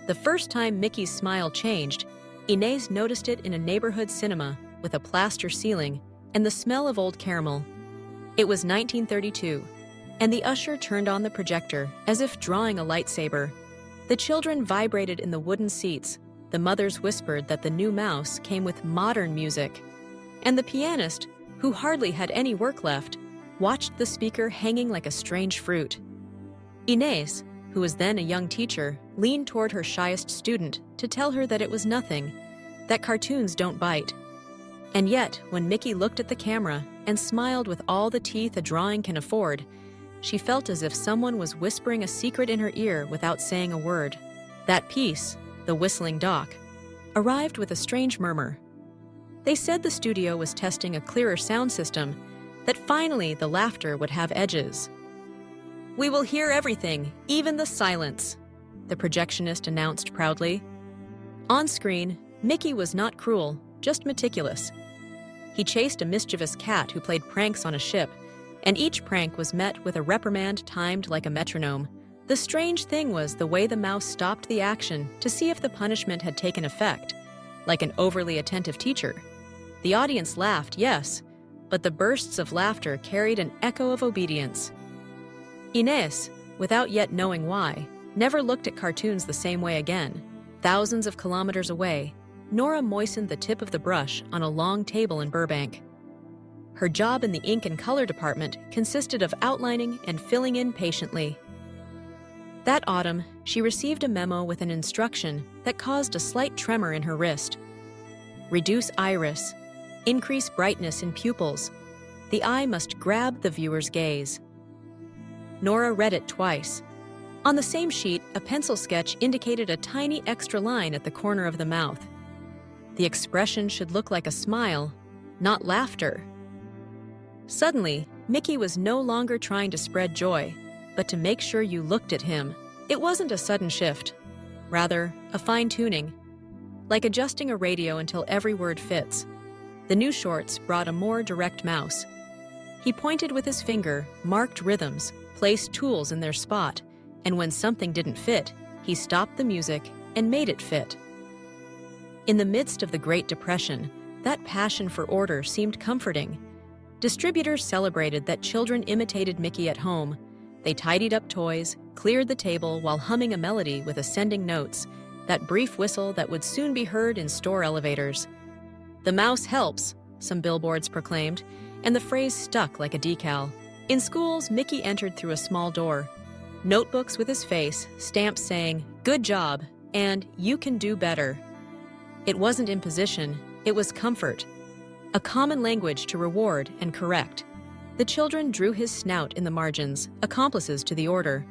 The first time Mickey's smile changed, Inez noticed it in a neighborhood cinema with a plaster ceiling and the smell of old caramel. It was 1932, and the usher turned on the projector as if drawing a lightsaber. The children vibrated in the wooden seats. The mothers whispered that the new mouse came with modern music. And the pianist, who hardly had any work left, watched the speaker hanging like a strange fruit. Inez, who was then a young teacher, leaned toward her shyest student to tell her that it was nothing, that cartoons don't bite. And yet, when Mickey looked at the camera and smiled with all the teeth a drawing can afford, she felt as if someone was whispering a secret in her ear without saying a word. That piece, The Whistling Dock, arrived with a strange murmur. They said the studio was testing a clearer sound system, that finally the laughter would have edges. "We will hear everything, even the silence," the projectionist announced proudly. On screen, Mickey was not cruel, just meticulous. He chased a mischievous cat who played pranks on a ship, and each prank was met with a reprimand timed like a metronome. The strange thing was the way the mouse stopped the action to see if the punishment had taken effect, like an overly attentive teacher. The audience laughed, yes, but the bursts of laughter carried an echo of obedience. Inez, without yet knowing why, never looked at cartoons the same way again. Thousands of kilometers away, Nora moistened the tip of the brush on a long table in Burbank. Her job in the ink and color department consisted of outlining and filling in patiently. That autumn, she received a memo with an instruction that caused a slight tremor in her wrist. Reduce iris. Increase brightness in pupils. The eye must grab the viewer's gaze. Nora read it twice. On the same sheet, a pencil sketch indicated a tiny extra line at the corner of the mouth. The expression should look like a smile, not laughter. Suddenly, Mickey was no longer trying to spread joy, but to make sure you looked at him. It wasn't a sudden shift, rather, a fine-tuning, like adjusting a radio until every word fits. The new shorts brought a more direct mouse. He pointed with his finger, marked rhythms, placed tools in their spot, and when something didn't fit, he stopped the music and made it fit. In the midst of the Great Depression, that passion for order seemed comforting. Distributors celebrated that children imitated Mickey at home. They tidied up toys, cleared the table while humming a melody with ascending notes, that brief whistle that would soon be heard in store elevators. "The mouse helps," some billboards proclaimed, and the phrase stuck like a decal. In schools, Mickey entered through a small door. Notebooks with his face, stamps saying, "Good job," and "You can do better." It wasn't imposition, it was comfort. A common language to reward and correct. The children drew his snout in the margins, accomplices to the order.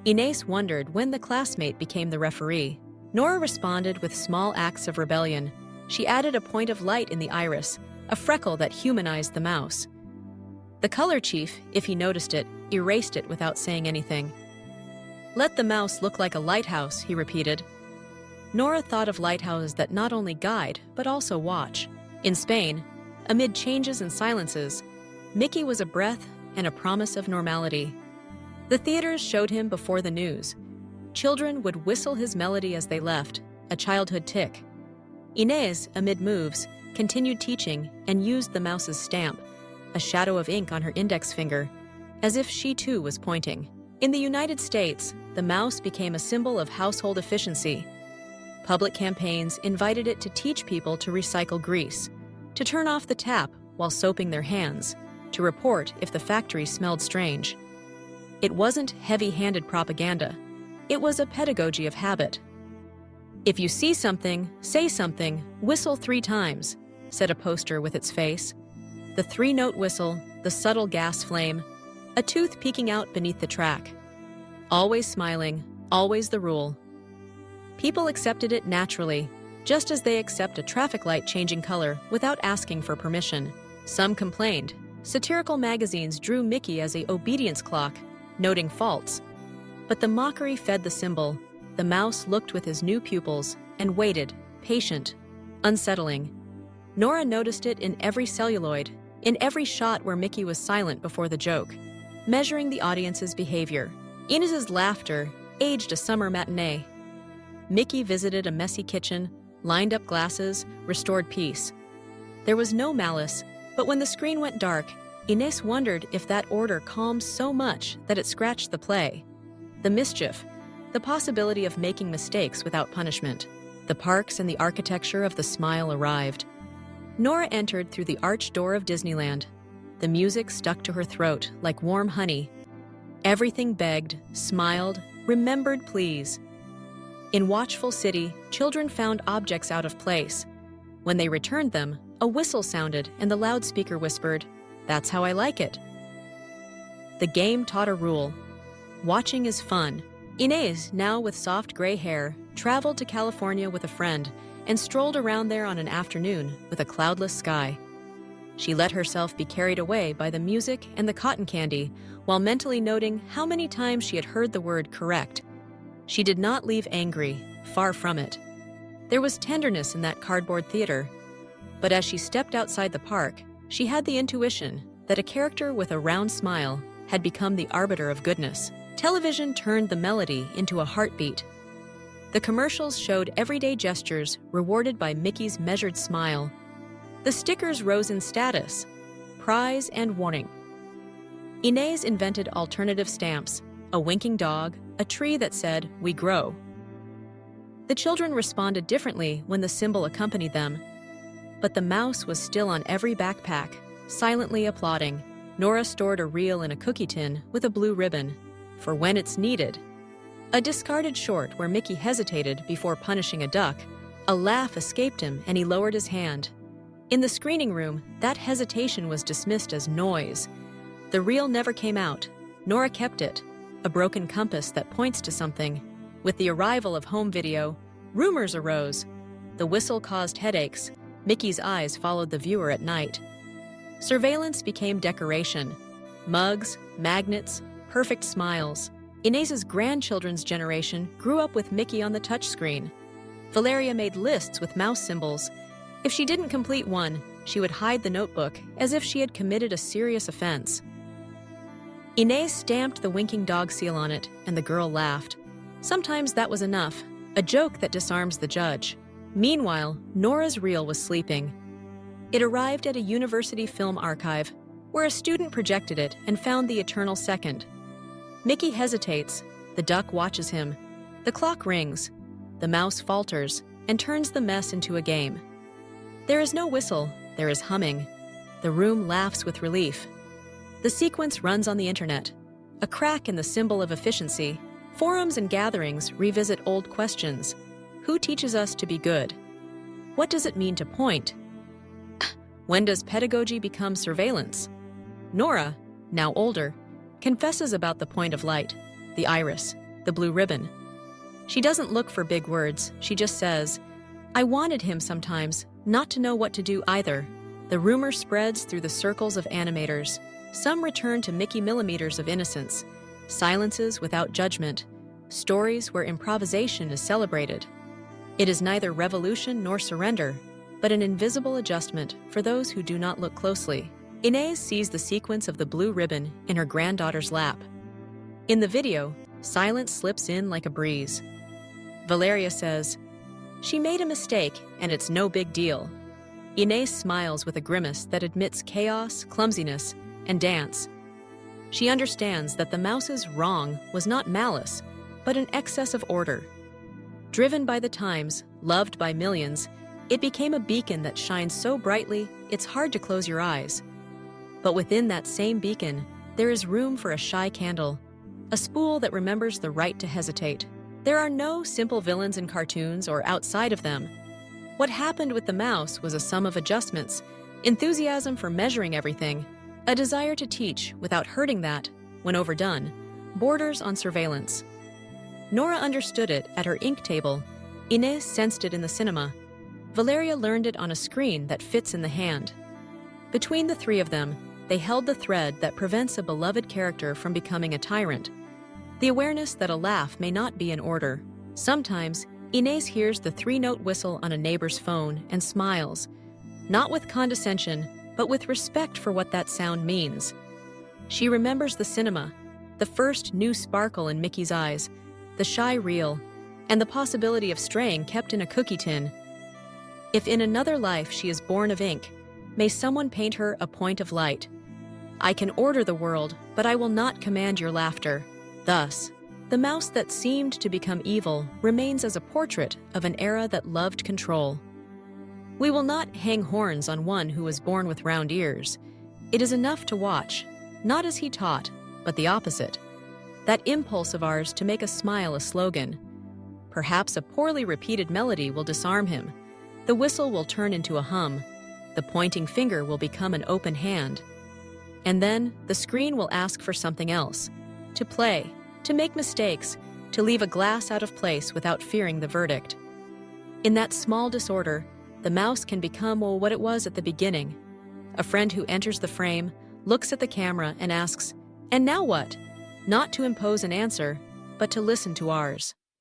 Inez wondered when the classmate became the referee. Nora responded with small acts of rebellion. She added a point of light in the iris, a freckle that humanized the mouse. The color chief, if he noticed it, erased it without saying anything. "Let the mouse look like a lighthouse," he repeated. Nora thought of lighthouses that not only guide, but also watch. In Spain, amid changes and silences, Mickey was a breath and a promise of normality. The theaters showed him before the news. Children would whistle his melody as they left, a childhood tick. Inez, amid moves, continued teaching and used the mouse's stamp, a shadow of ink on her index finger, as if she too was pointing. In the United States, the mouse became a symbol of household efficiency. Public campaigns invited it to teach people to recycle grease, to turn off the tap while soaping their hands, to report if the factory smelled strange. It wasn't heavy-handed propaganda. It was a pedagogy of habit. "If you see something, say something, whistle 3 times, said a poster with its face. The 3-note whistle, the subtle gas flame, a tooth peeking out beneath the track. Always smiling, always the rule. People accepted it naturally, just as they accept a traffic light changing color without asking for permission. Some complained. Satirical magazines drew Mickey as a obedience clock, noting faults. But the mockery fed the symbol. The mouse looked with his new pupils and waited, patient, unsettling. Nora noticed it in every celluloid, in every shot where Mickey was silent before the joke, measuring the audience's behavior. Inez's laughter aged a summer matinee. Mickey visited a messy kitchen, lined up glasses, restored peace. There was no malice, but when the screen went dark, Inés wondered if that order calmed so much that it scratched the play. The mischief, the possibility of making mistakes without punishment. The parks and the architecture of the smile arrived. Nora entered through the arched door of Disneyland. The music stuck to her throat like warm honey. Everything begged, smiled, remembered please. In Watchful City, children found objects out of place. When they returned them, a whistle sounded and the loudspeaker whispered, "That's how I like it." The game taught a rule. Watching is fun. Inés, now with soft gray hair, traveled to California with a friend and strolled around there on an afternoon with a cloudless sky. She let herself be carried away by the music and the cotton candy while mentally noting how many times she had heard the word correct. She did not leave angry, far from it. There was tenderness in that cardboard theater. But as she stepped outside the park, she had the intuition that a character with a round smile had become the arbiter of goodness. Television turned the melody into a heartbeat. The commercials showed everyday gestures rewarded by Mickey's measured smile. The stickers rose in status, prize and warning. Inés invented alternative stamps, a winking dog, a tree that said, "We grow." The children responded differently when the symbol accompanied them. But the mouse was still on every backpack, silently applauding. Nora stored a reel in a cookie tin with a blue ribbon, for when it's needed. A discarded short where Mickey hesitated before punishing a duck, a laugh escaped him and he lowered his hand. In the screening room, that hesitation was dismissed as noise. The reel never came out. Nora kept it, a broken compass that points to something. With the arrival of home video, rumors arose. The whistle caused headaches. Mickey's eyes followed the viewer at night. Surveillance became decoration. Mugs, magnets, perfect smiles. Inés's grandchildren's generation grew up with Mickey on the touchscreen. Valeria made lists with mouse symbols. If she didn't complete one, she would hide the notebook as if she had committed a serious offense. Inés stamped the winking dog seal on it, and the girl laughed. Sometimes that was enough, a joke that disarms the judge. Meanwhile, Nora's reel was sleeping. It arrived at a university film archive, where a student projected it and found the eternal second. Mickey hesitates. The duck watches him. The clock rings. The mouse falters and turns the mess into a game. There is no whistle. There is humming. The room laughs with relief. The sequence runs on the internet. A crack in the symbol of efficiency. Forums and gatherings revisit old questions. Who teaches us to be good? What does it mean to point? When does pedagogy become surveillance? Nora, now older, confesses about the point of light, the iris, the blue ribbon. She doesn't look for big words. She just says, "I wanted him sometimes not to know what to do either." The rumor spreads through the circles of animators. Some return to Mickey millimeters of innocence, silences without judgment, stories where improvisation is celebrated. It is neither revolution nor surrender, but an invisible adjustment for those who do not look closely. Inés sees the sequence of the blue ribbon in her granddaughter's lap. In the video, silence slips in like a breeze. Valeria says, "She made a mistake, and it's no big deal." Inés smiles with a grimace that admits chaos, clumsiness, and dance. She understands that the mouse's wrong was not malice, but an excess of order. Driven by the times, loved by millions, it became a beacon that shines so brightly it's hard to close your eyes. But within that same beacon, there is room for a shy candle, a spool that remembers the right to hesitate. There are no simple villains in cartoons or outside of them. What happened with the mouse was a sum of adjustments, enthusiasm for measuring everything, a desire to teach without hurting that, when overdone, borders on surveillance. Nora understood it at her ink table. Inés sensed it in the cinema. Valeria learned it on a screen that fits in the hand. Between the three of them, they held the thread that prevents a beloved character from becoming a tyrant. The awareness that a laugh may not be in order. Sometimes, Inés hears the three-note whistle on a neighbor's phone and smiles, not with condescension, but with respect for what that sound means. She remembers the cinema, the first new sparkle in Mickey's eyes, the shy reel, and the possibility of straying kept in a cookie tin. If in another life she is born of ink, may someone paint her a point of light. I can order the world, but I will not command your laughter. Thus, the mouse that seemed to become evil remains as a portrait of an era that loved control. We will not hang horns on one who was born with round ears. It is enough to watch, not as he taught, but the opposite. That impulse of ours to make a smile a slogan. Perhaps a poorly repeated melody will disarm him. The whistle will turn into a hum. The pointing finger will become an open hand. And then the screen will ask for something else. To play, to make mistakes, to leave a glass out of place without fearing the verdict. In that small disorder, the mouse can become what it was at the beginning. A friend who enters the frame, looks at the camera and asks, "And now what?" Not to impose an answer, but to listen to ours.